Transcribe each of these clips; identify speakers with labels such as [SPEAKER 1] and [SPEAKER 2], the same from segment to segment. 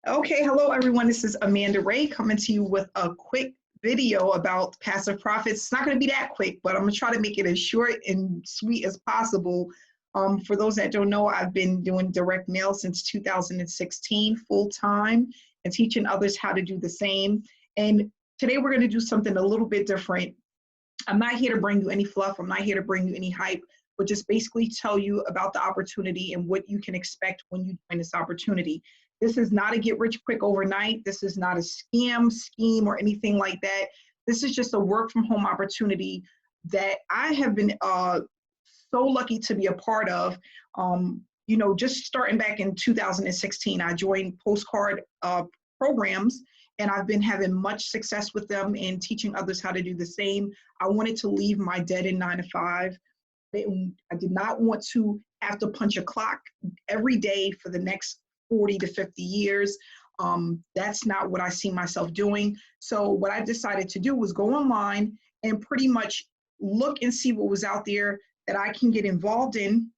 [SPEAKER 1] Okay, hello everyone. This is Amanda Ray coming to you with a quick video about passive profits. It's not going to be that quick, but I'm going to try to make it as short and sweet as possible. For those that don't know, I've been doing direct mail since 2016 full time and teaching others how to do the same. And today we're going to do something a little bit different. I'm not here to bring you any fluff. I'm not here to bring you any hype, but just basically tell you about the opportunity and what you can expect when you join this opportunity. This is not a get rich quick overnight. This is not a scam, scheme, or anything like that. This is just a work from home opportunity that I have been so lucky to be a part of. Just starting back in 2016, I joined Postcard programs, and I've been having much success with them and teaching others how to do the same. I wanted to leave my dead-end 9-to-5. I did not want to have to punch a clock every day for the next 40 to 50 years. That's not what I see myself doing. So what I decided to do was go online and pretty much look and see what was out there that I can get involved in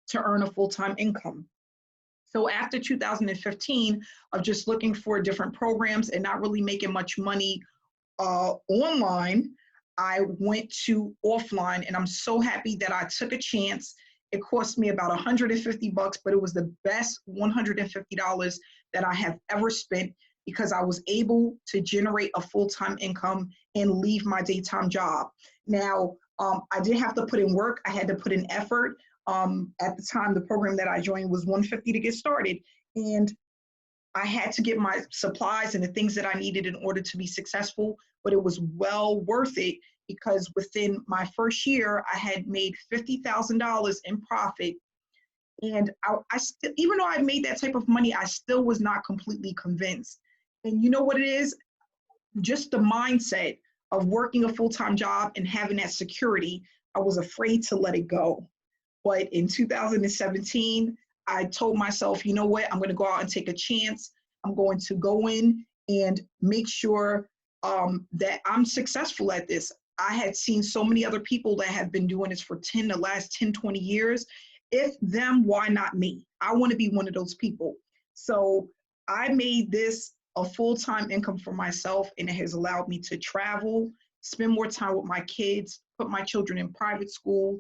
[SPEAKER 1] to earn a full-time income. So after 2015 of just looking for different programs and not really making much money online, I went to offline, and I'm so happy that I took a chance. It cost me about $150, but it was the best $150 that I have ever spent because I was able to generate a full-time income and leave my daytime job. Now, I did have to put in work. I had to put in effort. At the time, the program that I joined was $150 to get started. And I had to get my supplies and the things that I needed in order to be successful, but it was well worth it because within my first year, I had made $50,000 in profit. And I still, even though I made that type of money, I still was not completely convinced. And you know what it is? Just the mindset of working a full-time job and having that security, I was afraid to let it go. But in 2017, I told myself, you know what, I'm going to go out and take a chance. I'm going to go in and make sure that I'm successful at this. I had seen so many other people that have been doing this for the last 10, 20 years. If them, why not me? I want to be one of those people. So I made this a full-time income for myself, and it has allowed me to travel, spend more time with my kids, put my children in private school,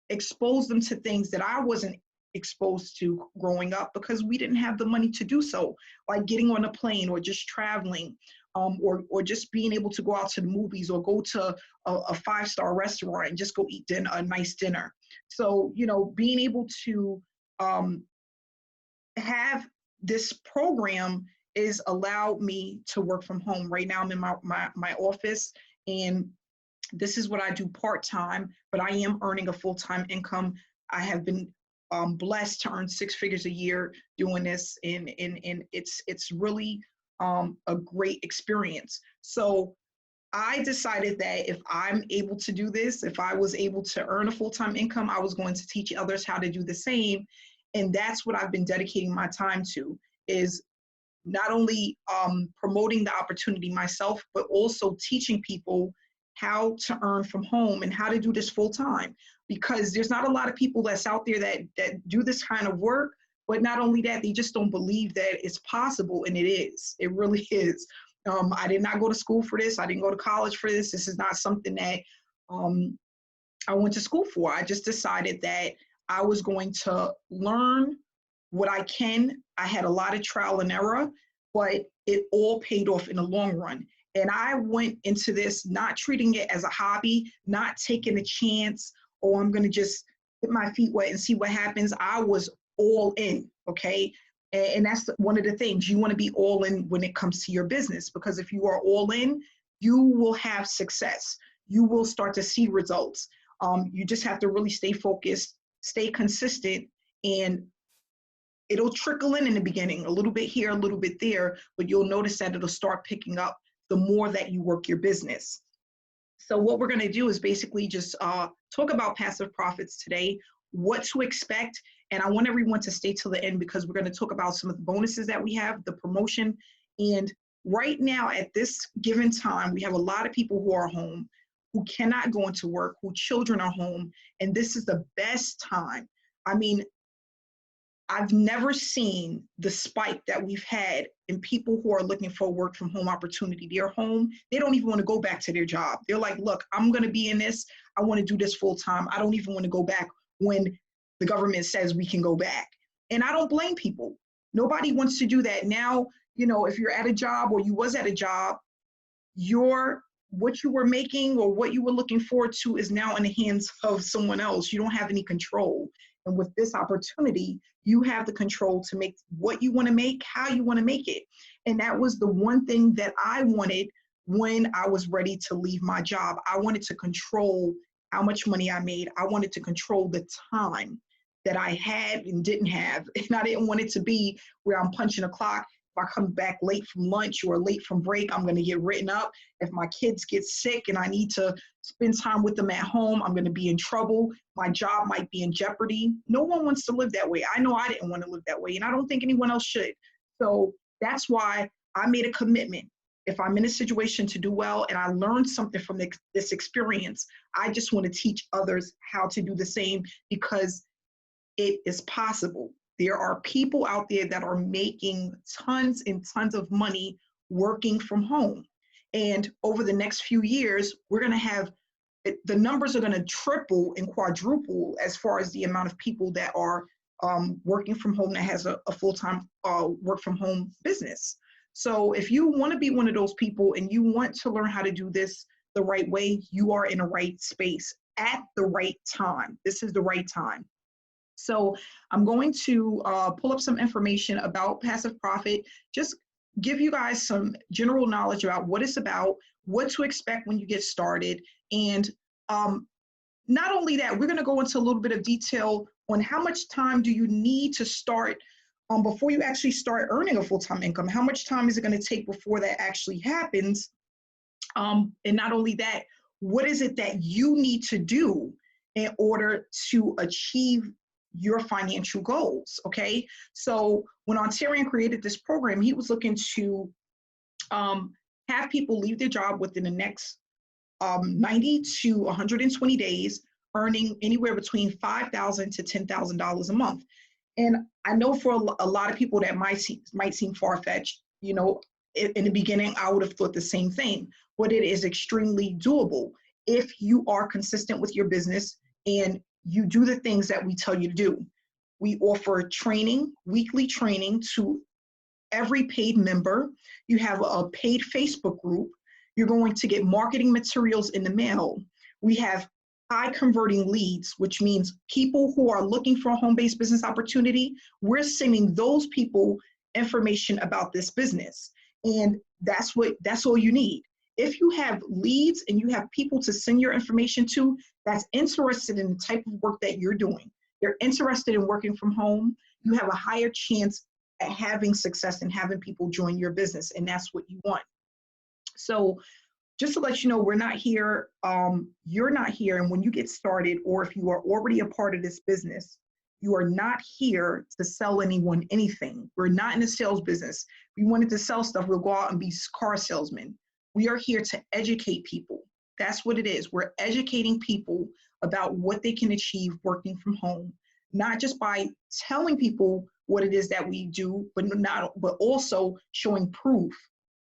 [SPEAKER 1] expose them to things that I wasn't exposed to growing up because we didn't have the money to do so, like getting on a plane or just traveling, or just being able to go out to the movies or go to a five-star restaurant and just go eat a nice dinner. So, being able to have this program is allowed me to work from home. Right now I'm in my office, and this is what I do part-time, but I am earning a full-time income. I have been blessed to earn 6 figures a year doing this, and it's really a great experience. So I decided that if I'm able to do this, if I was able to earn a full-time income, I was going to teach others how to do the same. And that's what I've been dedicating my time to, is not only promoting the opportunity myself, but also teaching people how to earn from home and how to do this full time, because there's not a lot of people that's out there that do this kind of work. But not only that, they just don't believe that it's possible, and it is. It really is. I did not go to school for this. I didn't go to college for this. This is not something that I went to school for. I just decided that I was going to learn what I can. I had a lot of trial and error, but it all paid off in the long run. And I went into this not treating it as a hobby, not taking a chance, or I'm going to just get my feet wet and see what happens. I was all in, okay? And that's one of the things. You want to be all in when it comes to your business, because if you are all in, you will have success. You will start to see results. You just have to really stay focused, stay consistent, and it'll trickle in the beginning, a little bit here, a little bit there, but you'll notice that it'll start picking up the more that you work your business. So what we're going to do is basically just talk about passive profits today, what to expect, and I want everyone to stay till the end because we're going to talk about some of the bonuses that we have, the promotion. And right now at this given time, we have a lot of people who are home, who cannot go into work, whose children are home, and this is the best time. I mean, I've never seen the spike that we've had in people who are looking for a work from home opportunity. They're home. They don't even want to go back to their job. They're like, look, I'm going to be in this. I want to do this full time. I don't even want to go back when the government says we can go back. And I don't blame people. Nobody wants to do that. Now, you know, if you're at a job or you was at a job, what you were making or what you were looking forward to is now in the hands of someone else. You don't have any control. And with this opportunity, you have the control to make what you want to make, how you want to make it. And that was the one thing that I wanted when I was ready to leave my job. I wanted to control how much money I made. I wanted to control the time that I had and didn't have. And I didn't want it to be where I'm punching a clock. If I come back late from lunch or late from break, I'm going to get written up. If my kids get sick and I need to spend time with them at home, I'm going to be in trouble. My job might be in jeopardy. No one wants to live that way. I know I didn't want to live that way, and I don't think anyone else should. So that's why I made a commitment. If I'm in a situation to do well and I learned something from this experience, I just want to teach others how to do the same, because it is possible. There are people out there that are making tons and tons of money working from home. And over the next few years, we're going to have, the numbers are going to triple and quadruple as far as the amount of people that are working from home that has a full-time work from home business. So if you want to be one of those people and you want to learn how to do this the right way, you are in the right space at the right time. This is the right time. So I'm going to pull up some information about Passive Profit, just give you guys some general knowledge about what it's about, what to expect when you get started. And not only that, we're going to go into a little bit of detail on how much time do you need to start before you actually start earning a full-time income. How much time is it going to take before that actually happens? And not only that, what is it that you need to do in order to achieve your financial goals, okay? So when Ontarian created this program, he was looking to have people leave their job within the next 90 to 120 days, earning anywhere between $5,000 to $10,000 a month. And I know for a lot of people that might seem far-fetched. You know, in the beginning, I would have thought the same thing, but it is extremely doable if you are consistent with your business and you do the things that we tell you to do. We offer training, weekly training to every paid member. You have a paid Facebook group. You're going to get marketing materials in the mail. We have high converting leads, which means people who are looking for a home-based business opportunity, we're sending those people information about this business. And that's all you need. If you have leads and you have people to send your information to that's interested in the type of work that you're doing, they're interested in working from home, you have a higher chance at having success and having people join your business, and that's what you want. So just to let you know, we're not here, you're not here, and when you get started, or if you are already a part of this business, you are not here to sell anyone anything. We're not in the sales business. If we wanted to sell stuff, we'll go out and be car salesmen. We are here to educate people. That's what it is. We're educating people about what they can achieve working from home, not just by telling people what it is that we do, but also showing proof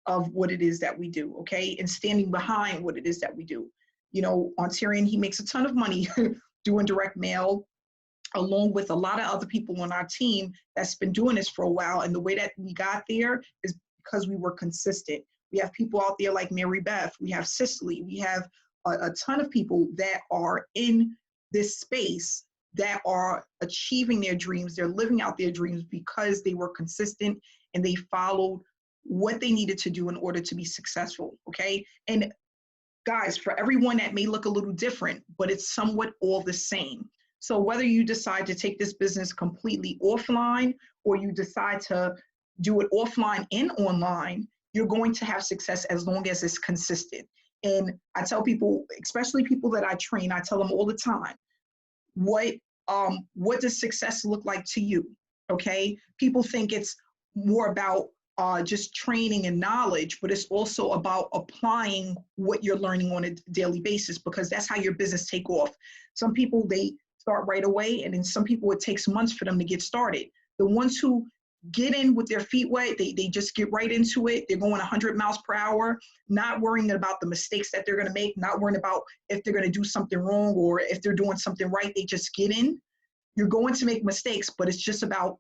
[SPEAKER 1] of what it is that we do, okay? And standing behind what it is that we do. You know, Ontarian, he makes a ton of money doing direct mail, along with a lot of other people on our team that's been doing this for a while. And the way that we got there is because we were consistent. We have people out there like Mary Beth, we have Cicely, we have a ton of people that are in this space that are achieving their dreams. They're living out their dreams because they were consistent and they followed what they needed to do in order to be successful, okay? And guys, for everyone that may look a little different, but it's somewhat all the same. So whether you decide to take this business completely offline or you decide to do it offline and online, you're going to have success as long as it's consistent. And I tell people, especially people that I train, I tell them all the time, what does success look like to you? Okay, people think it's more about just training and knowledge, but it's also about applying what you're learning on a daily basis, because that's how your business take off. Some people, they start right away, and then some people, it takes months for them to get started. The ones who get in with their feet wet, they just get right into it. They're going 100 miles per hour, not worrying about the mistakes that they're going to make, not worrying about if they're going to do something wrong or if they're doing something right. They just get in. You're going to make mistakes, but it's just about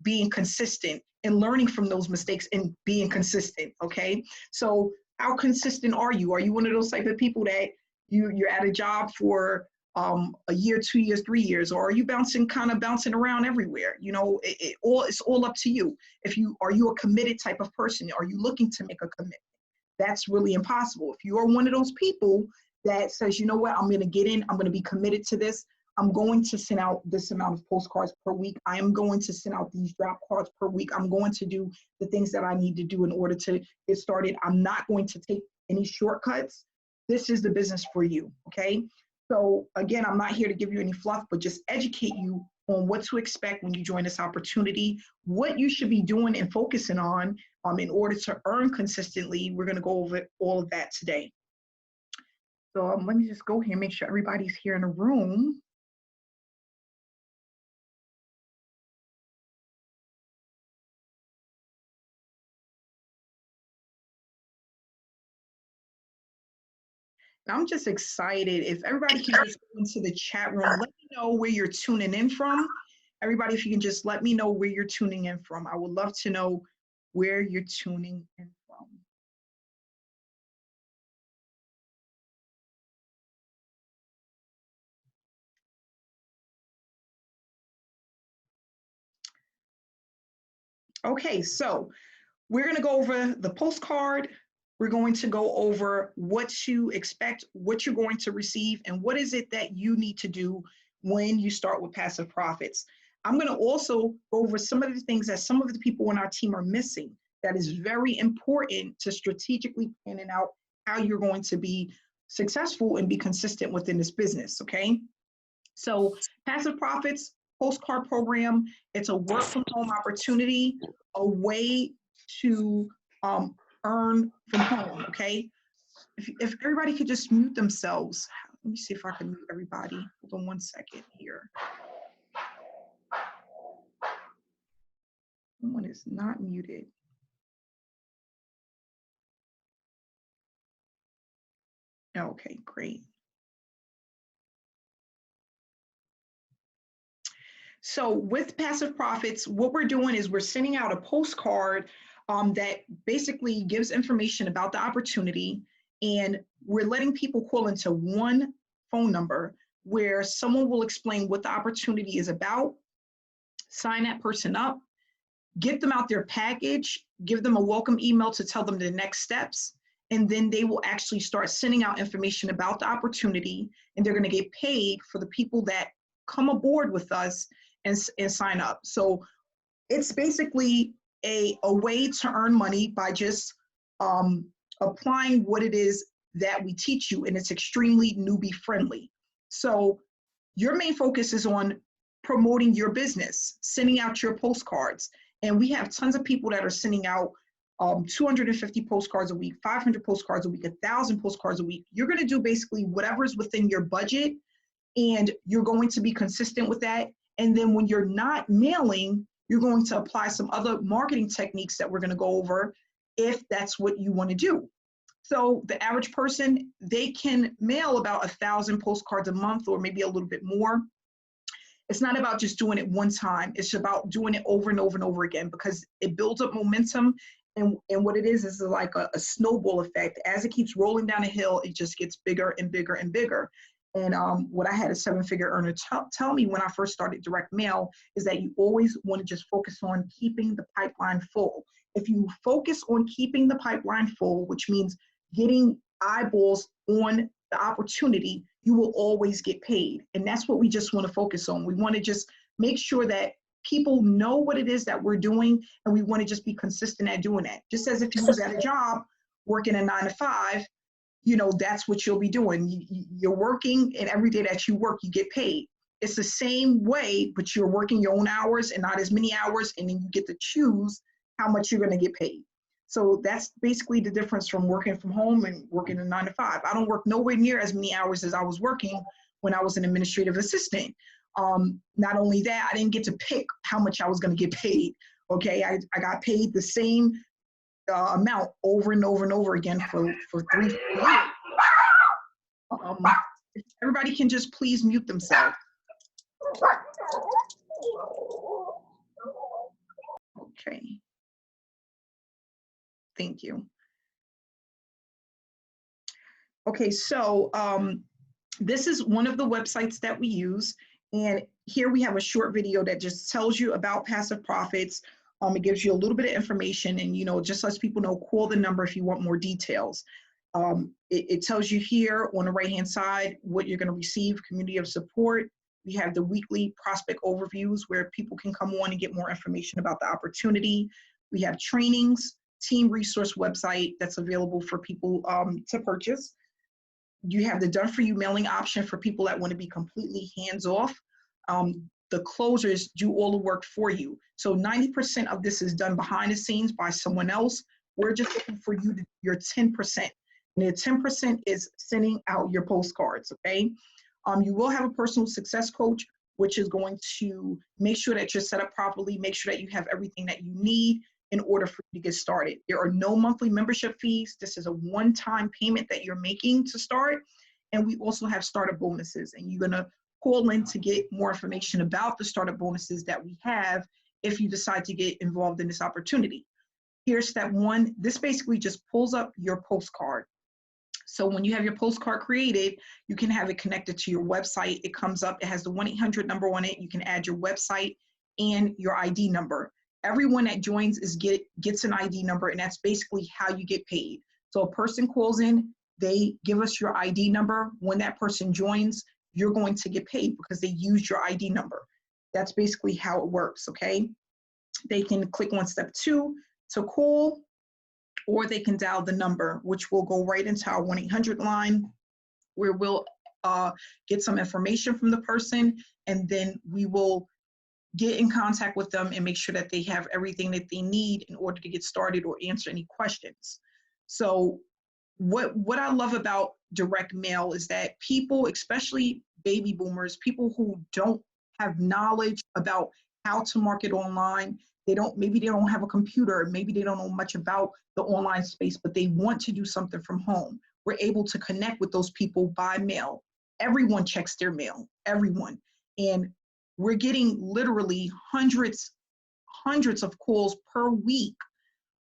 [SPEAKER 1] being consistent and learning from those mistakes and being consistent, okay? So how consistent are you? Are you one of those type of people that you're at a job for a year, 2 years, 3 years, or are you bouncing around everywhere? You know, it's all up to you. Are you a committed type of person? Are you looking to make a commitment? That's really impossible. If you are one of those people that says, you know what, I'm going to get in, I'm going to be committed to this. I'm going to send out this amount of postcards per week. I am going to send out these drop cards per week. I'm going to do the things that I need to do in order to get started. I'm not going to take any shortcuts. This is the business for you, okay? So again, I'm not here to give you any fluff, but just educate you on what to expect when you join this opportunity, what you should be doing and focusing on in order to earn consistently. We're going to go over all of that today. So let me just go here and make sure everybody's here in the room. I'm just excited. If everybody can just go into the chat room, let me know where you're tuning in from. Everybody, if you can just let me know where you're tuning in from. I would love to know where you're tuning in from. Okay, so we're going to go over the postcard. We're going to go over what to expect, what you're going to receive, and what is it that you need to do when you start with Passive Profits. I'm going to also go over some of the things that some of the people on our team are missing that is very important to strategically planning out how you're going to be successful and be consistent within this business, okay? So Passive Profits postcard program, it's a work from home opportunity, a way to earn from home, okay? If everybody could just mute themselves. Let me see if I can mute everybody. Hold on one second here. Someone is not muted. Okay, great. So with Passive Profits, what we're doing is we're sending out a postcard that basically gives information about the opportunity, and we're letting people call into one phone number where someone will explain what the opportunity is about, sign that person up, get them out their package, give them a welcome email to tell them the next steps, and then they will actually start sending out information about the opportunity, and they're going to get paid for the people that come aboard with us and sign up. So it's basically a way to earn money by just applying what it is that we teach you, and it's extremely newbie friendly. So your main focus is on promoting your business, sending out your postcards. And we have tons of people that are sending out 250 postcards a week, 500 postcards a week, 1,000 postcards a week. You're going to do basically whatever's within your budget, and you're going to be consistent with that. And then when you're not mailing, you're going to apply some other marketing techniques that we're going to go over if that's what you want to do. So the average person, they can mail about 1,000 postcards a month or maybe a little bit more. It's not about just doing it one time. It's about doing it over and over and over again, because it builds up momentum. And what it is like a snowball effect. As it keeps rolling down a hill, it just gets bigger and bigger and bigger. And what I had a 7-figure earner tell me when I first started direct mail is that you always want to just focus on keeping the pipeline full. If you focus on keeping the pipeline full, which means getting eyeballs on the opportunity, you will always get paid. And that's what we just want to focus on. We want to just make sure that people know what it is that we're doing, and we want to just be consistent at doing that. Just as if you was at a job working a 9 to 5, you know, that's what you'll be doing. You're working, and every day that you work, you get paid. It's the same way, but you're working your own hours and not as many hours, and then you get to choose how much you're going to get paid. So that's basically the difference from working from home and working a 9 to 5. I don't work nowhere near as many hours as I was working when I was an administrative assistant. Not only that, I didn't get to pick how much I was going to get paid. Okay, I got paid the same amount over and over and over again for 3 years. Everybody can just please mute themselves. Okay. Thank you. Okay, so this is one of the websites that we use. And here we have a short video that just tells you about passive profits. It gives you a little bit of information and, just lets people know, call the number if you want more details. It tells you here on the right-hand side what you're going to receive, community of support. We have the weekly prospect overviews where people can come on and get more information about the opportunity. We have trainings, team resource website that's available for people to purchase. You have the done for you mailing option for people that want to be completely hands off. The closers do all the work for you. So 90% of this is done behind the scenes by someone else. We're just looking for you to do your 10%. And your 10% is sending out your postcards, okay? You will have a personal success coach, which is going to make sure that you're set up properly, make sure that you have everything that you need in order for you to get started. There are no monthly membership fees. This is a one-time payment that you're making to start. And we also have startup bonuses, and you're gonna call in to get more information about the startup bonuses that we have if you decide to get involved in this opportunity. Here's step one. This basically just pulls up your postcard. So when you have your postcard created, you can have it connected to your website. It comes up, it has the 1-800 number on it. You can add your website and your ID number. Everyone that joins gets an ID number, and that's basically how you get paid. So a person calls in, they give us your ID number. When that person joins, you're going to get paid because they used your ID number. That's basically how it works, okay? They can click on step 2 to call, or they can dial the number, which will go right into our 1-800 line, where we'll get some information from the person, and then we will get in contact with them and make sure that they have everything that they need in order to get started or answer any questions. So what I love about direct mail is that people, especially baby boomers, people who don't have knowledge about how to market online, maybe they don't have a computer, maybe they don't know much about the online space, but they want to do something from home. We're able to connect with those people by mail. Everyone checks their mail, everyone. And we're getting literally hundreds of calls per week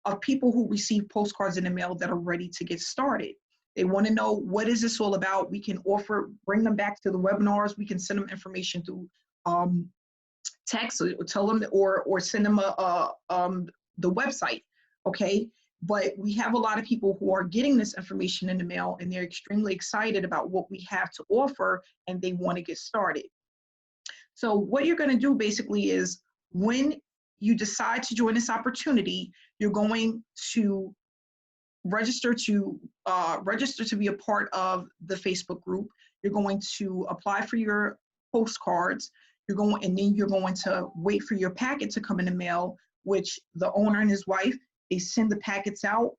[SPEAKER 1] of people who receive postcards in the mail that are ready to get started. They want to know, what is this all about? We can bring them back to the webinars. We can send them information through text, or tell them, or send them the website, okay? But we have a lot of people who are getting this information in the mail, and they're extremely excited about what we have to offer, and they want to get started. So what you're going to do basically is, when you decide to join this opportunity, you're going to register to be a part of the Facebook group. You're going to apply for your postcards. And then you're going to wait for your packet to come in the mail, which the owner and his wife, they send the packets out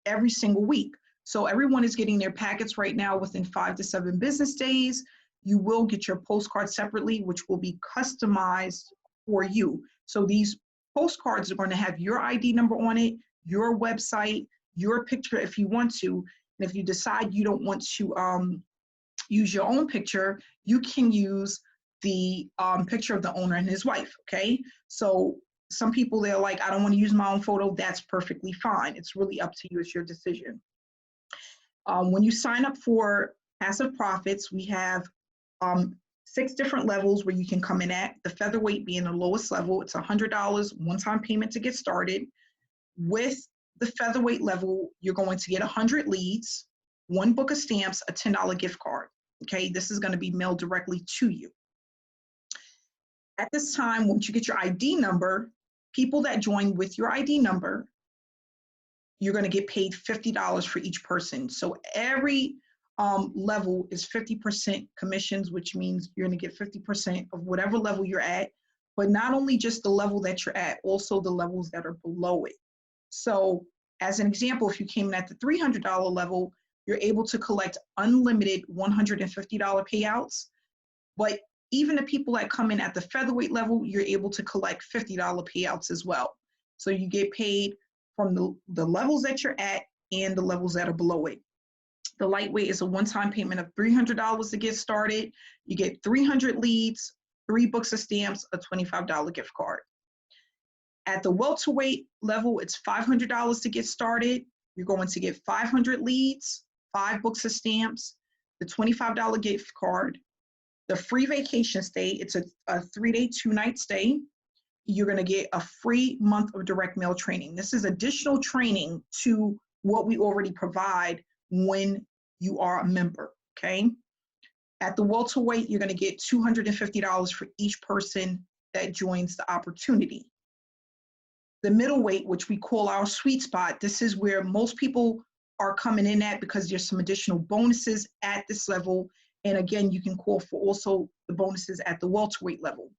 [SPEAKER 1] every single week. So everyone is getting their packets right now within 5 to 7 business days. You will get your postcard separately, which will be customized for you. So these postcards are going to have your ID number on it, your website, your picture if you want to. And if you decide you don't want to use your own picture, you can use the picture of the owner and his wife, okay? So some people, they're like, I don't want to use my own photo. That's perfectly fine. It's really up to you. It's your decision. When you sign up for Passive Profits, we have 6 different levels where you can come in at. The featherweight being the lowest level. It's $100 one-time payment to get started. With the featherweight level, you're going to get 100 leads, 1 book of stamps, a $10 gift card. Okay, this is going to be mailed directly to you. At this time, once you get your ID number, people that join with your ID number, you're going to get paid $50 for each person. So every level is 50% commissions, which means you're going to get 50% of whatever level you're at, but not only just the level that you're at, also the levels that are below it. So as an example, if you came in at the $300 level, you're able to collect unlimited $150 payouts. But even the people that come in at the featherweight level, you're able to collect $50 payouts as well. So you get paid from the levels that you're at and the levels that are below it. The lightweight is a one-time payment of $300 to get started. You get 300 leads, 3 books of stamps, a $25 gift card. At the welterweight level, it's $500 to get started. You're going to get 500 leads, 5 books of stamps, the $25 gift card, the free vacation stay. It's a 3-day, 2-night stay. You're going to get a free month of direct mail training. This is additional training to what we already provide when you are a member, okay? At the welterweight, you're going to get $250 for each person that joins the opportunity. The middleweight, which we call our sweet spot, this is where most people are coming in at because there's some additional bonuses at this level. And again, you can call for also the bonuses at the welterweight level.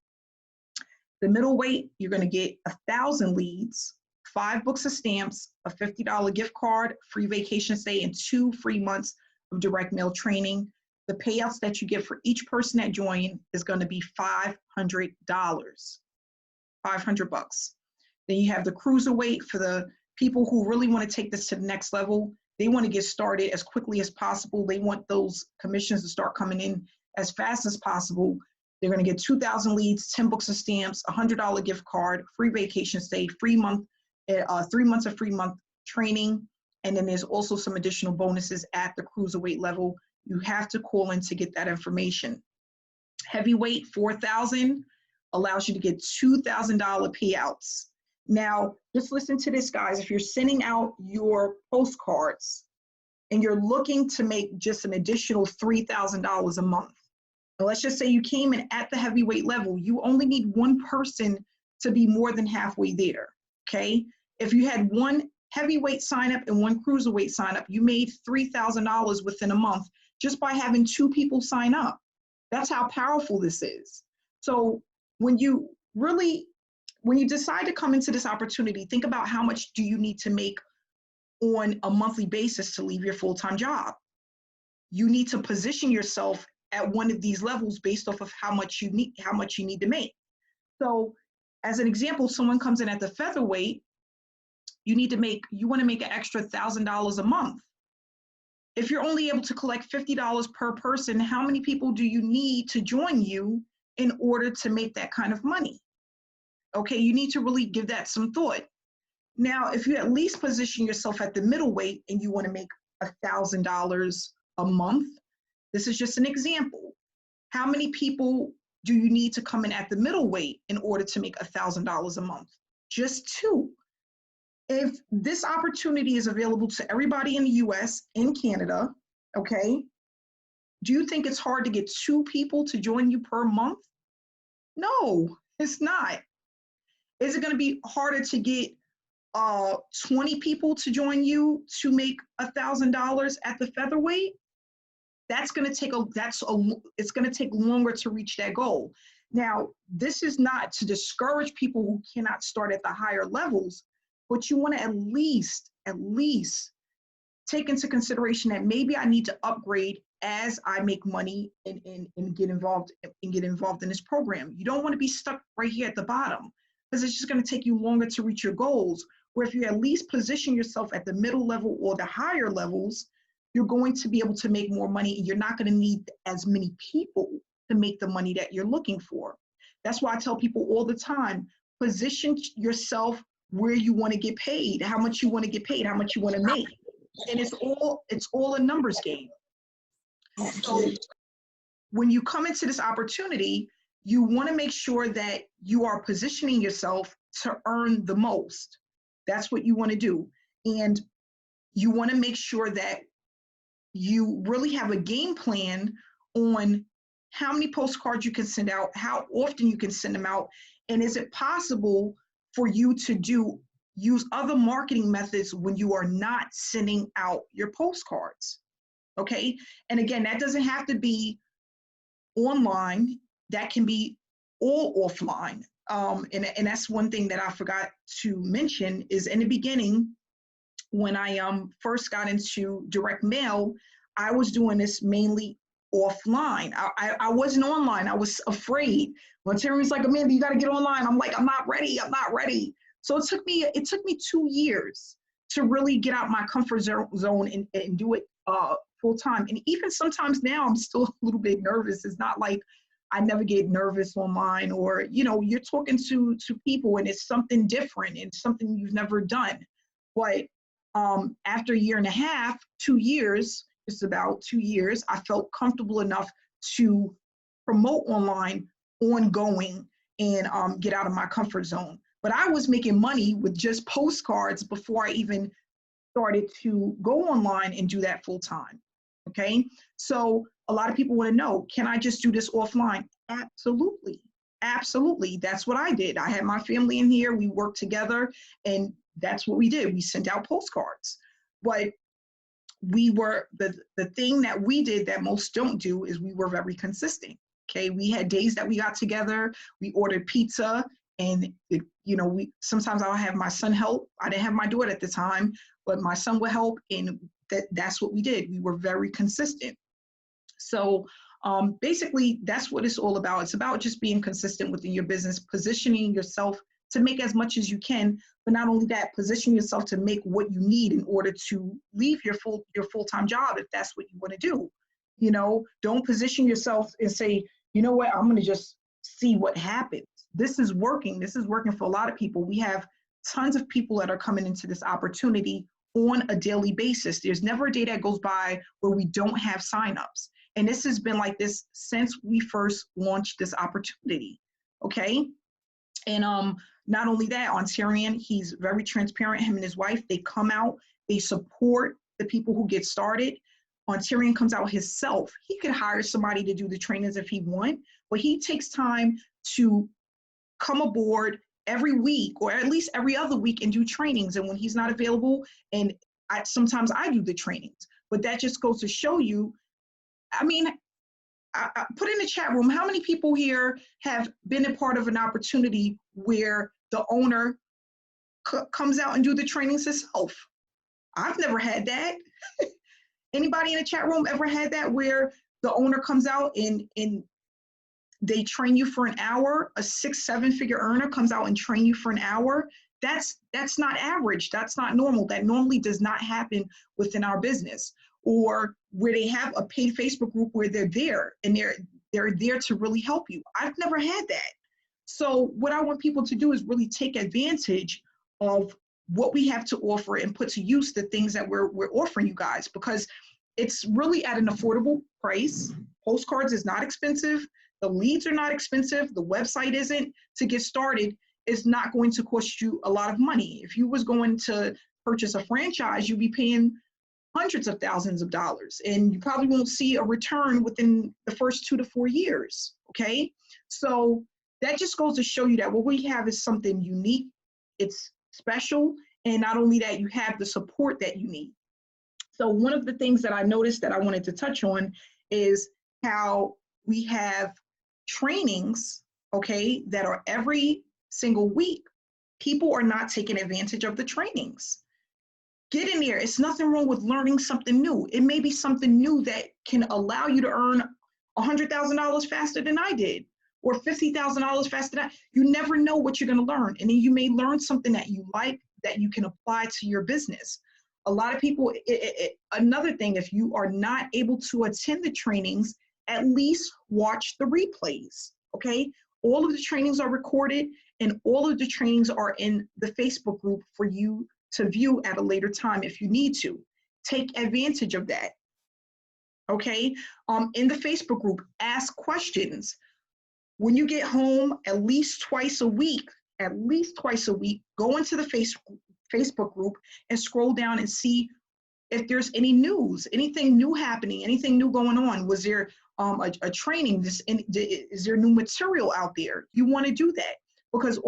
[SPEAKER 1] The middleweight, you're going to get 1,000 leads, 5 books of stamps, a $50 gift card, free vacation stay, and 2 free months of direct mail training. The payouts that you get for each person that join is going to be $500, $500. Then you have the cruiserweight for the people who really want to take this to the next level. They want to get started as quickly as possible. They want those commissions to start coming in as fast as possible. They're going to get 2,000 leads, 10 books of stamps, a $100 gift card, free vacation stay, free month, 3 months of free month training. And then there's also some additional bonuses at the cruiserweight level. You have to call in to get that information. Heavyweight, 4,000, allows you to get $2,000 payouts. Now, just listen to this, guys. If you're sending out your postcards and you're looking to make just an additional $3,000 a month, now let's just say you came in at the heavyweight level, you only need one person to be more than halfway there, okay? If you had one heavyweight sign up and one cruiserweight sign up, you made $3,000 within a month just by having 2 people sign up. That's how powerful this is. So when you decide to come into this opportunity, think about how much do you need to make on a monthly basis to leave your full-time job. You need to position yourself at one of these levels based off of how much you need to make. So as an example, someone comes in at the featherweight, you want to make an extra $1,000 a month. If you're only able to collect $50 per person, how many people do you need to join you in order to make that kind of money? Okay, you need to really give that some thought. Now, if you at least position yourself at the middleweight and you want to make $1,000 a month, this is just an example. How many people do you need to come in at the middleweight in order to make $1,000 a month? Just 2. If this opportunity is available to everybody in the US and Canada, okay, do you think it's hard to get 2 people to join you per month? No, it's not. Is it going to be harder to get 20 people to join you to make $1,000 at the featherweight? It's going to take longer to reach that goal. Now, this is not to discourage people who cannot start at the higher levels, but you want to at least take into consideration that maybe I need to upgrade as I make money and get involved in this program. You don't want to be stuck right here at the bottom, because it's just going to take you longer to reach your goals. Where if you at least position yourself at the middle level or the higher levels, you're going to be able to make more money, and you're not going to need as many people to make the money that you're looking for. That's why I tell people all the time, position yourself where you want to get paid, how much you want to get paid, how much you want to make. And it's all a numbers game. So when you come into this opportunity, you want to make sure that you are positioning yourself to earn the most. That's what you want to do. And you want to make sure that you really have a game plan on how many postcards you can send out, how often you can send them out, and is it possible for you to use other marketing methods when you are not sending out your postcards, okay? And again, that doesn't have to be online. That can be all offline. And that's one thing that I forgot to mention is in the beginning, when I first got into direct mail, I was doing this mainly offline. I wasn't online. I was afraid. When Terry's like, Amanda, you got to get online. I'm like, I'm not ready. I'm not ready. So it took me 2 years to really get out my comfort zone and do it full time. And even sometimes now I'm still a little bit nervous. It's not like I never get nervous online, or, you know, you're talking to people and it's something different and something you've never done. But after a year and a half, 2 years, it's about 2 years, I felt comfortable enough to promote online ongoing and get out of my comfort zone. But I was making money with just postcards before I even started to go online and do that full time. Okay, so a lot of people want to know, can I just do this offline? Absolutely. Absolutely. That's what I did. I had my family in here. We worked together, and that's what we did. We sent out postcards. But we were, the thing that we did that most don't do is we were very consistent. Okay, we had days that we got together, we ordered pizza, and you know, sometimes I'll have my son help. I didn't have my daughter at the time, but my son would help, and that's what we did. We were very consistent. So basically, that's what it's all about. It's about just being consistent within your business, positioning yourself to make as much as you can, but not only that, position yourself to make what you need in order to leave your full-time job if that's what you want to do. You know, don't position yourself and say, you know what, I'm going to just see what happens. This is working. This is working for a lot of people. We have tons of people that are coming into this opportunity on a daily basis. There's never a day that goes by where we don't have signups. And this has been like this since we first launched this opportunity. Okay. And not only that, Ontarian, he's very transparent. Him and his wife, they come out, they support the people who get started. Ontarian comes out himself. He could hire somebody to do the trainings if he want, but he takes time to come aboard every week or at least every other week and do trainings. And when he's not available, and sometimes I do the trainings, but that just goes to show you, I mean, I put in the chat room, how many people here have been a part of an opportunity where the owner comes out and do the trainings himself? I've never had that. Anybody in the chat room ever had that where the owner comes out and they train you for an hour? A 6-7 figure earner comes out and train you for an hour? That's not average. That's not normal. That normally does not happen within our business. Or where they have a paid Facebook group where they're there and they're there to really help you. I've never had that. So what I want people to do is really take advantage of what we have to offer and put to use the things that we're offering you guys, because it's really at an affordable price. Postcards is not expensive. The leads are not expensive. The website isn't. To get started, it's not going to cost you a lot of money. If you was going to purchase a franchise, you'd be paying hundreds of thousands of dollars, and you probably won't see a return within the first 2 to 4 years. Okay. So that just goes to show you that what we have is something unique. It's special. And not only that, you have the support that you need. So one of the things that I noticed that I wanted to touch on is how we have trainings, okay, that are every single week. People are not taking advantage of the trainings. Get in there. It's nothing wrong with learning something new. It may be something new that can allow you to earn $100,000 faster than I did, or $50,000 faster than you never know what you're going to learn. And then you may learn something that you like that you can apply to your business. A lot of people, another thing, if you are not able to attend the trainings, at least watch the replays, okay? All of the trainings are recorded and all of the trainings are in the Facebook group for you to view at a later time if you need to. Take advantage of that, okay? In the Facebook group, ask questions. When you get home, at least twice a week, go into the Facebook group and scroll down and see if there's any news, anything new happening, anything new going on. Was there a training? Is there new material out there? You want to do that because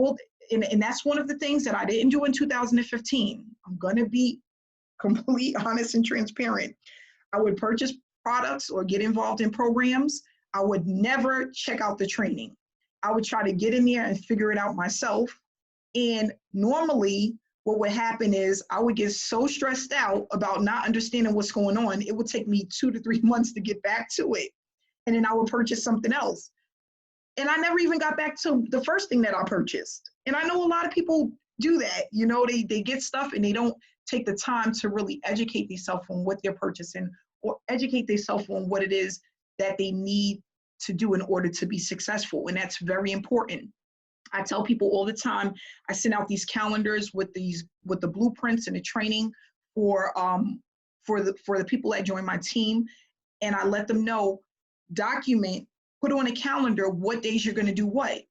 [SPEAKER 1] and that's one of the things that I didn't do in 2015. I'm going to be completely honest and transparent. I would purchase products or get involved in programs. I would never check out the training. I would try to get in there and figure it out myself. And normally what would happen is I would get so stressed out about not understanding what's going on. It would take me 2 to 3 months to get back to it. and then I would purchase something else. And I never even got back to the first thing that I purchased. And I know a lot of people do that. You know, they get stuff and they don't take the time to really educate themselves on what they're purchasing or educate themselves on what it is that they need to do in order to be successful. And that's very important. I tell people all the time, I send out these calendars with the blueprints and the training for the people that join my team. And I let them know, document, put on a calendar what days you're going to do what.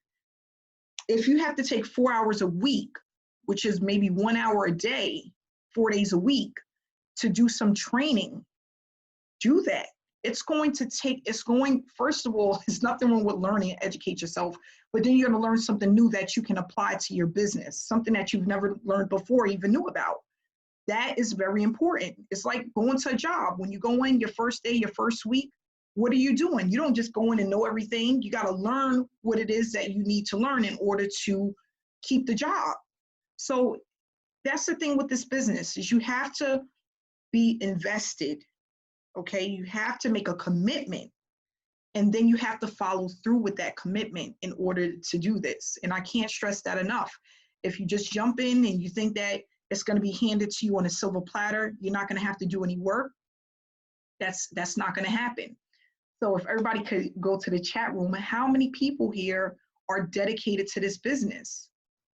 [SPEAKER 1] If you have to take 4 hours a week, which is maybe 1 hour a day, 4 days a week, to do some training, do that. First of all, there's nothing wrong with learning and educate yourself, but then you're going to learn something new that you can apply to your business, something that you've never learned before, even knew about. That is very important. It's like going to a job. When you go in your first day, your first week, what are you doing? You don't just go in and know everything. You got to learn what it is that you need to learn in order to keep the job. So that's the thing with this business, is you have to be invested, okay? You have to make a commitment, and then you have to follow through with that commitment in order to do this. And I can't stress that enough. If you just jump in and you think that it's going to be handed to you on a silver platter, you're not going to have to do any work. That's not going to happen. So if everybody could go to the chat room, how many people here are dedicated to this business?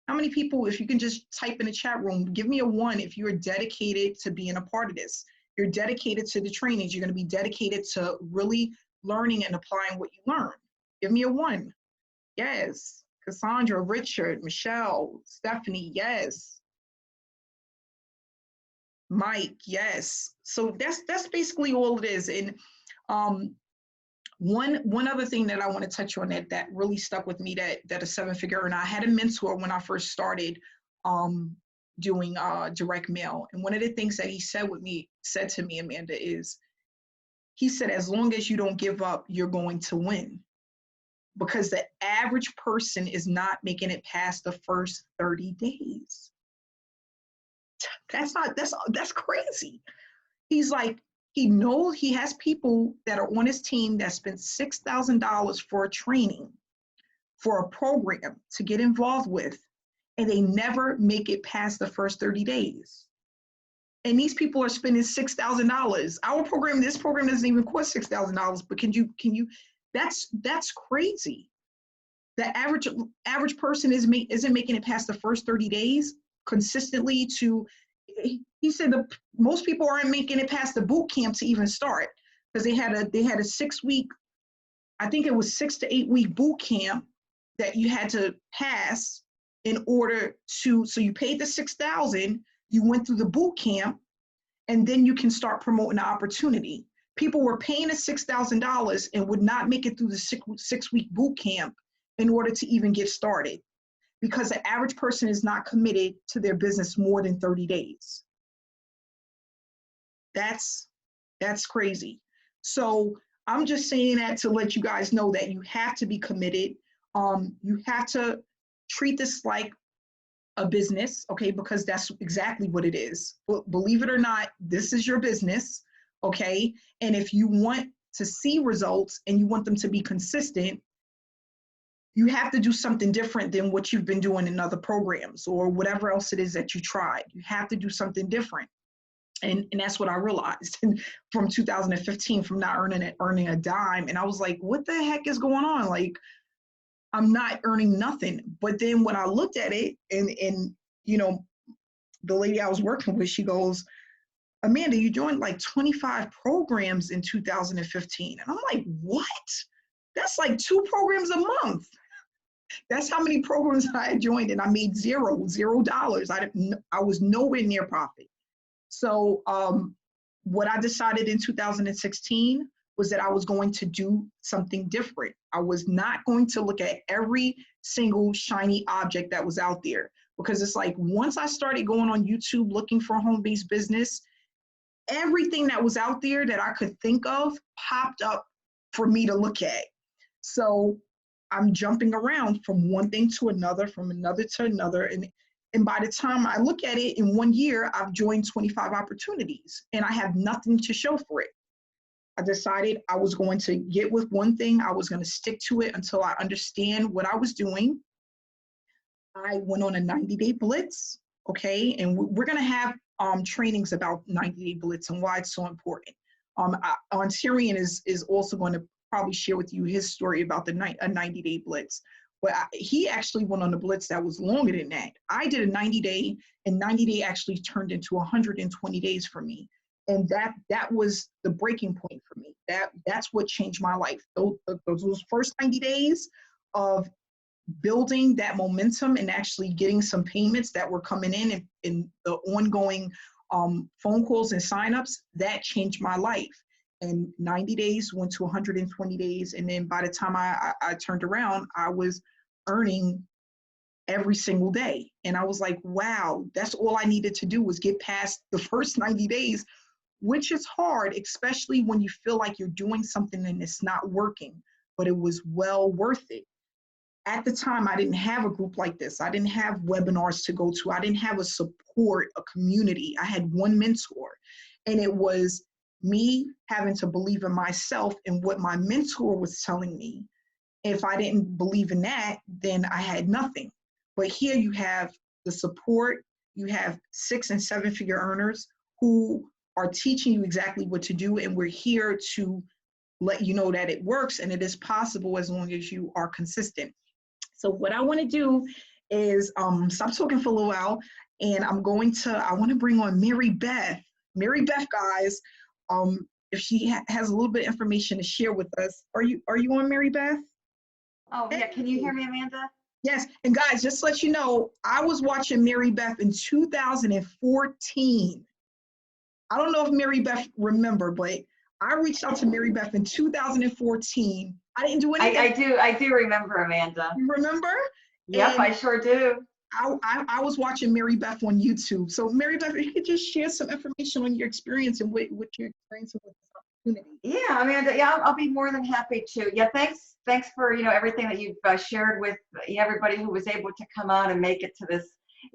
[SPEAKER 1] How many people, if you can just type in the chat room, give me a 1 if you're dedicated to being a part of this. You're dedicated to the trainings. You're going to be dedicated to really learning and applying what you learn. Give me a 1. Yes. Cassandra, Richard, Michelle, Stephanie, yes. Mike, yes. So that's basically all it is. And one other thing that I want to touch on that really stuck with me, that a 7-figure, and I had a mentor when I first started doing direct mail. And one of the things that he said to me, Amanda, is he said, as long as you don't give up, you're going to win. Because the average person is not making it past the first 30 days. That's crazy. He's like, he knows he has people that are on his team that spent $6,000 for a training, for a program to get involved with, and they never make it past the first 30 days. And these people are spending $6,000. This program doesn't even cost $6,000, but can you, that's crazy. The average person isn't making it past the first 30 days consistently he said most people aren't making it past the boot camp to even start, because they had a 6 week, I think it was 6 to 8 week boot camp that you had to pass in order to, so you paid the $6,000, you went through the boot camp, and then you can start promoting the opportunity. People were paying the $6,000 and would not make it through the 6 week boot camp in order to even get started, because the average person is not committed to their business more than 30 days. That's crazy. So I'm just saying that to let you guys know that you have to be committed. You have to treat this like a business, okay? Because that's exactly what it is. Believe it or not, this is your business, okay? And if you want to see results and you want them to be consistent, you have to do something different than what you've been doing in other programs or whatever else it is that you tried. You have to do something different. And that's what I realized from 2015, from not earning a dime. And I was like, what the heck is going on? Like, I'm not earning nothing. But then when I looked at it, and you know, the lady I was working with, she goes, Amanda, you joined like 25 programs in 2015. And I'm like, what? That's like 2 programs a month. That's how many programs I had joined, and I made $0. I was nowhere near profit. So what I decided in 2016 was that I was going to do something different. I was not going to look at every single shiny object that was out there, because it's like, once I started going on YouTube looking for a home-based business, everything that was out there that I could think of popped up for me to look at. So I'm jumping around from one thing to another, from another to another. And by the time I look at it, in 1 year, I've joined 25 opportunities and I have nothing to show for it. I decided I was going to get with one thing. I was going to stick to it until I understand what I was doing. I went on a 90-day blitz, okay? And we're going to have trainings about 90-day blitz and why it's so important. Ontarian is also going to probably share with you his story about a 90-day blitz. But he actually went on a blitz that was longer than that. I did a 90-day, and 90-day actually turned into 120 days for me. And that was the breaking point for me. That's what changed my life. Those first 90 days of building that momentum and actually getting some payments that were coming in the ongoing phone calls and signups, that changed my life. And 90 days went to 120 days. And then by the time I turned around, I was earning every single day. And I was like, wow, that's all I needed to do was get past the first 90 days, which is hard, especially when you feel like you're doing something and it's not working, but it was well worth it. At the time, I didn't have a group like this. I didn't have webinars to go to. I didn't have a support, a community. I had one mentor, and it was me having to believe in myself and what my mentor was telling me. If I didn't believe in that, then I had nothing. But here you have the support. You have 6- and 7-figure earners who are teaching you exactly what to do, and we're here to let you know that it works and it is possible as long as you are consistent. So what I want to do is stop talking for a little while, and I want to bring on Mary Beth. Mary Beth, guys, if she has a little bit of information to share with us. Are you on, Mary Beth?
[SPEAKER 2] Oh, yeah. Can you hear me, Amanda?
[SPEAKER 1] Yes. And guys, just to let you know, I was watching Mary Beth in 2014. I don't know if Mary Beth remember, but I reached out to Mary Beth in 2014. I didn't do anything.
[SPEAKER 2] I do remember, Amanda.
[SPEAKER 1] You remember?
[SPEAKER 2] Yep,
[SPEAKER 1] And
[SPEAKER 2] I sure do.
[SPEAKER 1] I was watching Mary Beth on YouTube. So Mary Beth, if you could just share some information on your experience and what you're experiencing with this opportunity.
[SPEAKER 2] Yeah, Amanda. Yeah, I'll be more than happy to. Yeah, thanks for everything that you've shared with everybody who was able to come out and make it to this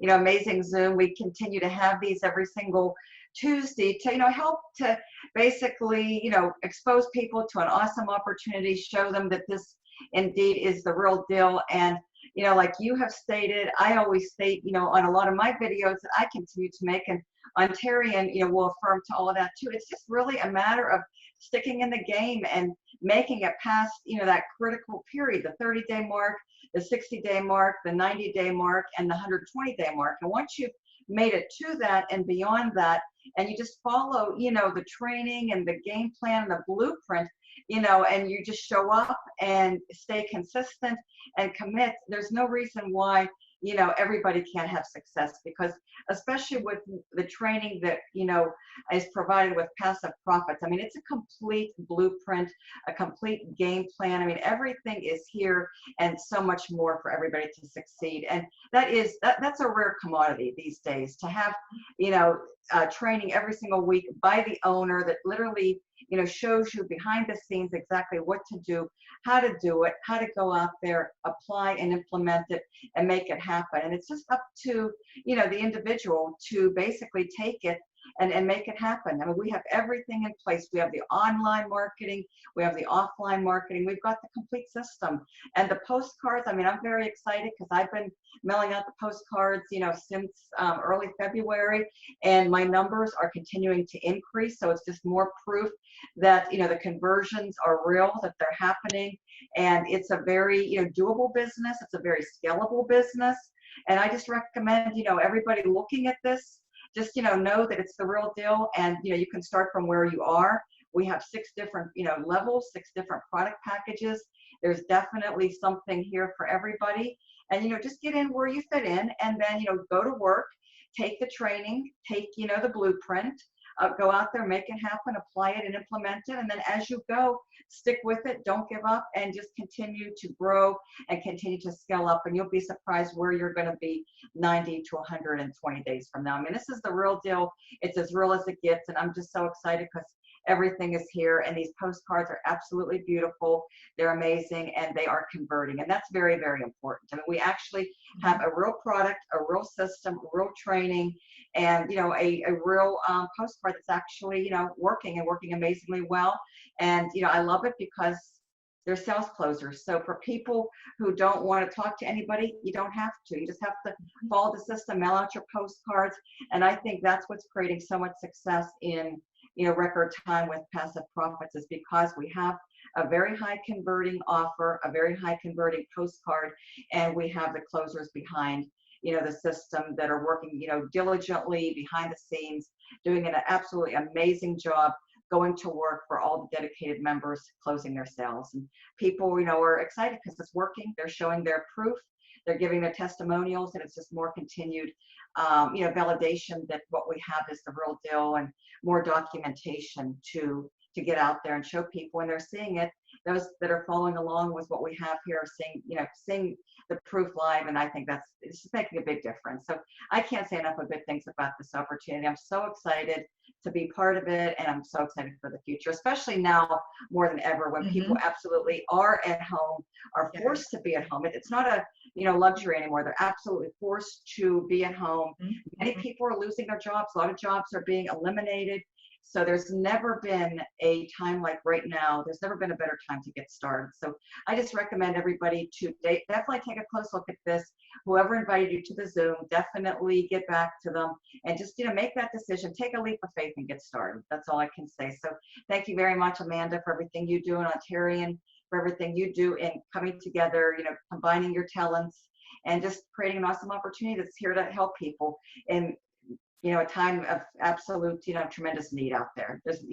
[SPEAKER 2] amazing Zoom. We continue to have these every single Tuesday to help to basically expose people to an awesome opportunity, show them that this indeed is the real deal. And like you have stated, I always state on a lot of my videos that I continue to make, and Ontarian will affirm to all of that too. It's just really a matter of sticking in the game and making it past that critical period, the 30-day mark, the 60-day mark, the 90-day mark, and the 120-day mark. And once you've made it to that and beyond that, and you just follow the training and the game plan and the blueprint, and you just show up and stay consistent and commit, there's no reason why everybody can't have success, because especially with the training that is provided with Passive Profits, I mean, it's a complete blueprint, a complete game plan. I mean, everything is here and so much more for everybody to succeed. And that's a rare commodity these days, to have training every single week by the owner that literally shows you behind the scenes exactly what to do, how to do it, how to go out there, apply and implement it, and make it happen. And it's just up to the individual to basically take it and make it happen. I mean, we have everything in place. We have the online marketing, we have the offline marketing, we've got the complete system. And the postcards, I mean, I'm very excited because I've been mailing out the postcards, since early February, and my numbers are continuing to increase. So it's just more proof that, the conversions are real, that they're happening. And it's a very, doable business. It's a very scalable business. And I just recommend, everybody looking at this, just know that it's the real deal, and you can start from where you are. We have 6 different levels, 6 different product packages. There's definitely something here for everybody, and just get in where you fit in, and then go to work, take the training, take the blueprint, go out there, make it happen, apply it and implement it, and then as you go, stick with it, don't give up, and just continue to grow and continue to scale up, and you'll be surprised where you're going to be 90 to 120 days from now. I mean, this is the real deal. It's as real as it gets, and I'm just so excited because everything is here, and these postcards are absolutely beautiful. They're amazing, and they are converting, and that's very, very important. I mean, we actually have a real product, a real system, real training, and a real postcard that's actually working and working amazingly well. And I love it because they're sales closers. So for people who don't want to talk to anybody, you don't have to. You just have to follow the system, mail out your postcards. And I think that's what's creating so much success in record time with Passive Profits, is because we have a very high converting offer, a very high converting postcard, and we have the closers behind the system that are working diligently behind the scenes, doing an absolutely amazing job, going to work for all the dedicated members, closing their sales. And people, are excited because it's working. They're showing their proof. They're giving their testimonials, and it's just more continued, validation that what we have is the real deal, and more documentation to get out there and show people when they're seeing it. Those that are following along with what we have here are seeing the proof live, and I think it's just making a big difference. So I can't say enough of good things about this opportunity. I'm so excited to be part of it, and I'm so excited for the future, especially now more than ever, when people absolutely are at home, are forced to be at home. It's not a luxury anymore. They're absolutely forced to be at home. Many people are losing their jobs. A lot of jobs are being eliminated. So there's never been a time like right now. There's never been a better time to get started. So I just recommend everybody to definitely take a close look at this. Whoever invited you to the Zoom, definitely get back to them and just make that decision. Take a leap of faith and get started. That's all I can say. So thank you very much, Amanda, for everything you do in Ontarian, for everything you do in coming together, combining your talents and just creating an awesome opportunity that's here to help people in a time of absolute, tremendous need out there. There's,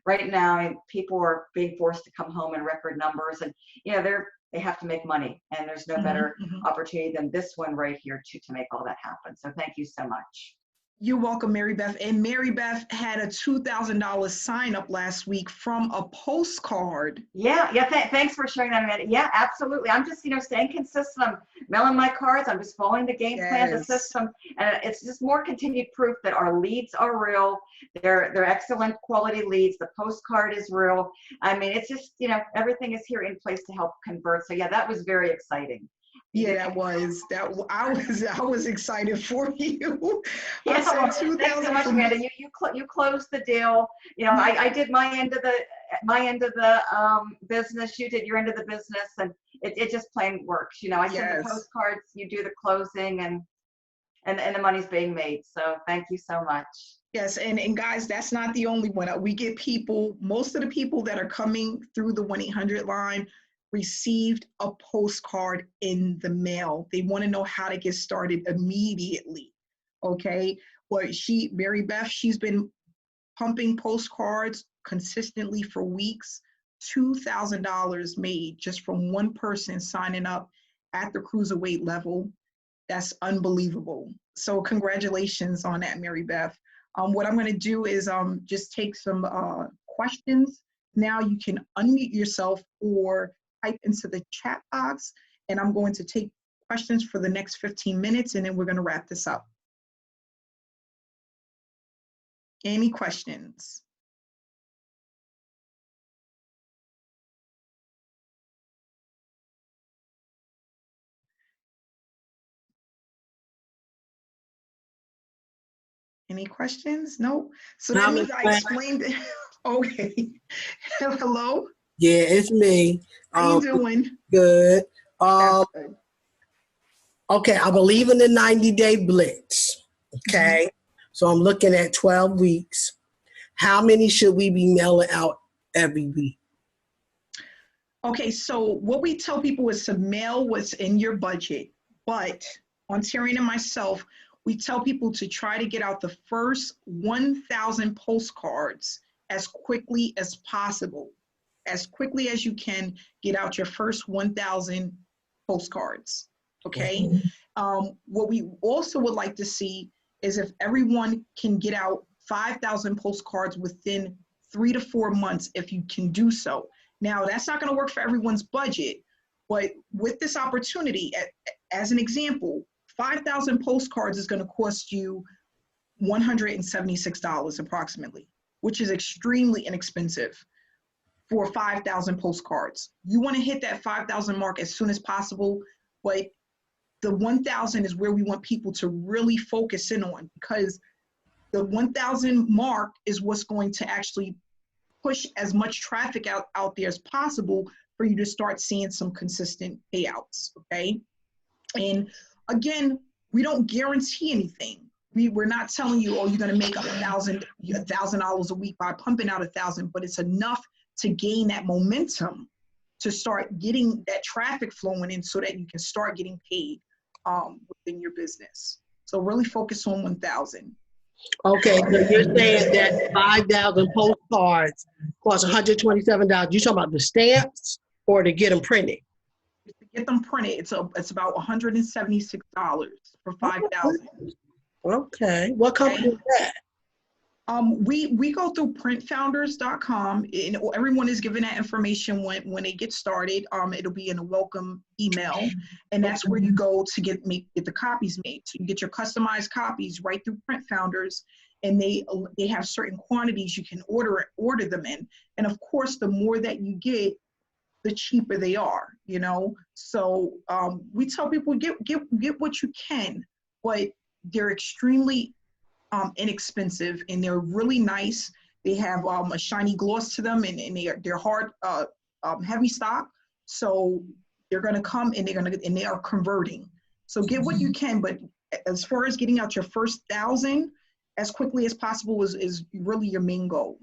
[SPEAKER 2] right now, people are being forced to come home in record numbers, and, they have to make money, and there's no better opportunity than this one right here to make all that happen. So thank you so much.
[SPEAKER 1] You're welcome, Mary Beth. And Mary Beth had a $2,000 sign up last week from a postcard.
[SPEAKER 2] Yeah. Thanks for sharing that, Amanda. Yeah, absolutely. I'm just, staying consistent. I'm mailing my cards. I'm just following the game plan, the system, and it's just more continued proof that our leads are real. They're excellent quality leads. The postcard is real. I mean, it's just, everything is here in place to help convert. So yeah, that was very exciting.
[SPEAKER 1] Yeah, I was excited for you.
[SPEAKER 2] Yeah, thanks so much, Amanda. You closed the deal. I did my end of the business. You did your end of the business, and it just plain works. I send the postcards, you do the closing, and the money's being made. So thank you so much.
[SPEAKER 1] Yes, and guys, that's not the only one. We get people. Most of the people that are coming through the 1-800 line received a postcard in the mail. They want to know how to get started immediately. Okay. Well, Mary Beth, she's been pumping postcards consistently for weeks. $2,000 made just from one person signing up at the cruiserweight level. That's unbelievable. So congratulations on that, Mary Beth. What I'm going to do is just take some questions. Now you can unmute yourself or type into the chat box, and I'm going to take questions for the next 15 minutes, and then we're going to wrap this up. Any questions? Any questions? No. So that means I explained it. Okay. Hello?
[SPEAKER 3] Yeah, it's me.
[SPEAKER 1] How you doing?
[SPEAKER 3] Good. Okay, I believe in the 90-day blitz. Okay. So I'm looking at 12 weeks. How many should we be mailing out every week?
[SPEAKER 1] Okay, so what we tell people is to mail what's in your budget, but Ontarian and myself, we tell people to try to get out the first 1,000 postcards as quickly as possible. As quickly as you can, get out your first 1,000 postcards, okay? What we also would like to see is if everyone can get out 5,000 postcards within 3 to 4 months, if you can do so. Now, that's not gonna work for everyone's budget, but with this opportunity, as an example, 5,000 postcards is gonna cost you $176 approximately. which is extremely inexpensive for 5,000 postcards. You want to hit that 5,000 mark as soon as possible, but the 1,000 is where we want people to really focus in on, because the 1,000 mark is what's going to actually push as much traffic out there as possible for you to start seeing some consistent payouts, okay? And again, we don't guarantee anything. We're not telling you, oh, you're gonna make $1,000 a week by pumping out 1,000, but it's enough to gain that momentum to start getting that traffic flowing in so that you can start getting paid within your business. So really focus on 1,000.
[SPEAKER 3] Okay, so you're saying that 5,000 postcards cost $127. You talking about the stamps or to get them printed?
[SPEAKER 1] To get them printed, it's about $176 for 5,000.
[SPEAKER 3] Okay, what company is that?
[SPEAKER 1] We go through printfounders.com, and everyone is given that information when they get started. It'll be in a welcome email, and that's where you go to get the copies made. So you get your customized copies right through Print Founders, and they have certain quantities you can order them in. And of course, the more that you get, the cheaper they are. You know, so we tell people get what you can, but they're extremely inexpensive, and they're really nice. They have a shiny gloss to them, and they're hard, heavy stock. So they're going to come, and they are converting. So get what you can, but as far as getting out your first 1,000 as quickly as possible is really your main goal.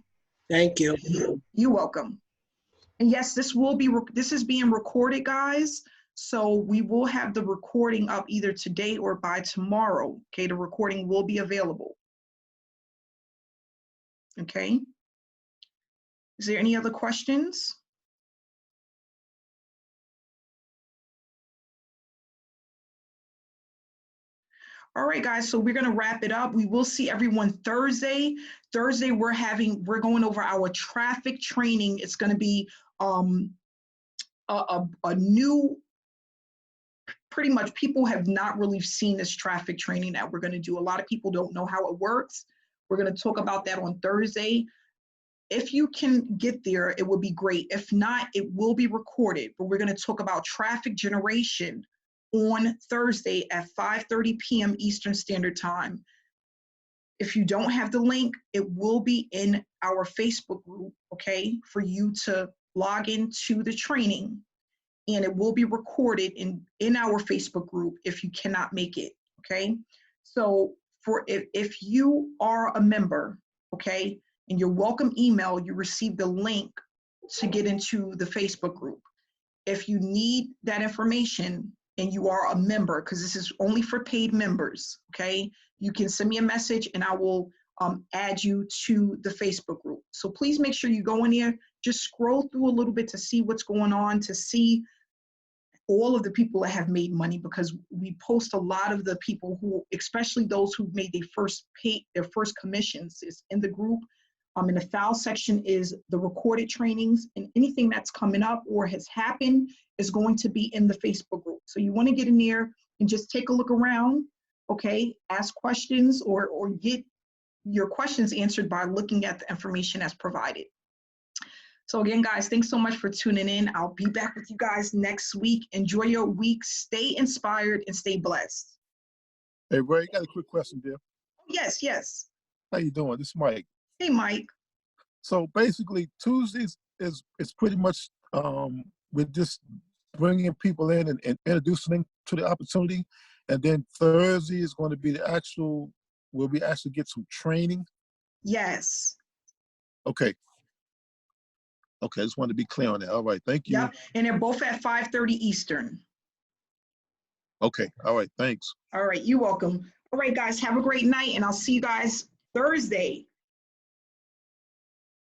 [SPEAKER 3] Thank you.
[SPEAKER 1] You're welcome. And yes, this is being recorded, guys. So we will have the recording up either today or by tomorrow. Okay, the recording will be available. Okay. Is there any other questions? All right, guys, so we're going to wrap it up. We will see everyone Thursday. Thursday, we're going over our traffic training. It's going to be a new, pretty much people have not really seen this traffic training that we're going to do. A lot of people don't know how it works. We're going to talk about that on Thursday. If you can get there, it would be great. If not, it will be recorded, but we're going to talk about traffic generation on Thursday at 5:30 p.m. Eastern Standard Time. If you don't have the link, it will be in our Facebook group, okay, for you to log into the training, and it will be recorded in our Facebook group if you cannot make it, okay? So if you are a member, okay, in your welcome email, you receive the link to get into the Facebook group. If you need that information and you are a member, because this is only for paid members, okay, you can send me a message and I will add you to the Facebook group. So please make sure you go in there, just scroll through a little bit to see what's going on, to see all of the people that have made money, because we post a lot of the people who, especially those who made their first commissions, is in the group. In the file section is the recorded trainings, and anything that's coming up or has happened is going to be in the Facebook group. So you want to get in there and just take a look around, okay? Ask questions or get your questions answered by looking at the information as provided. So again, guys, thanks so much for tuning in. I'll be back with you guys next week. Enjoy your week. Stay inspired and stay blessed.
[SPEAKER 4] Hey, Ray, got a quick question, dear.
[SPEAKER 1] Yes, yes.
[SPEAKER 4] How you doing? This is Mike.
[SPEAKER 1] Hey, Mike.
[SPEAKER 4] So basically, Tuesdays is pretty much we're just bringing people in and introducing them to the opportunity, and then Thursday is going to be the actual where we actually get some training.
[SPEAKER 1] Yes.
[SPEAKER 4] Okay. Okay, I just wanted to be clear on that. All right, thank you.
[SPEAKER 1] Yep, and they're both at 5:30 Eastern.
[SPEAKER 4] Okay, all right, thanks.
[SPEAKER 1] All right, you're welcome. All right, guys, have a great night, and I'll see you guys Thursday.